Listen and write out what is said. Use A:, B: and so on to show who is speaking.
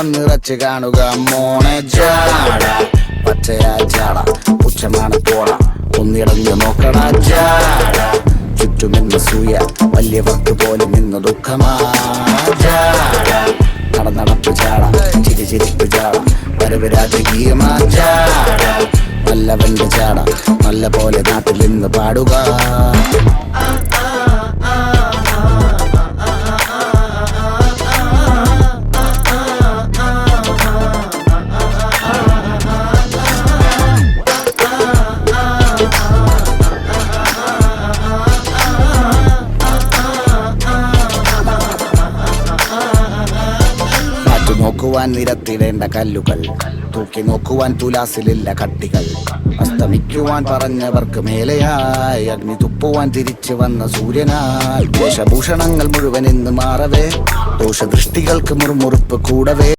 A: വന്നിറച്ച് കാണുക മോണെ ജാട പച്ചയാ ജാട പുച്ഛമാണ് പോട ഒന്നിടഞ്ഞു നോക്കണ ജാട ചുറ്റുമെന്ന് സൂയ വലിയവർക്ക് പോലും ഇന്ന് ദുഃഖമാ ജാട നടപ്പ് ജാട ചിരിപ്പ് ജാട വരവ് രാജകീയമാ ജാട നല്ലവന്റെ ജാട നല്ല പോലെ നാട്ടിൽ നിന്ന് പാടുക. നോക്കുവാൻ നിരത്തിടേണ്ട കല്ലുകൾ തൂക്കി നോക്കുവാൻ തുലാസിലില്ല കട്ടികൾ അസ്തമിക്കുവാൻ പറഞ്ഞവർക്ക് മേലെയായി അഗ്നി തുപ്പുവാൻ തിരിച്ചു വന്ന സൂര്യനായി വേഷഭൂഷണങ്ങൾ മുഴുവൻ ഇന്ന് മാറവേ ദോഷദൃഷ്ടികൾക്ക് മുറുമുറുപ്പ് കൂടവേ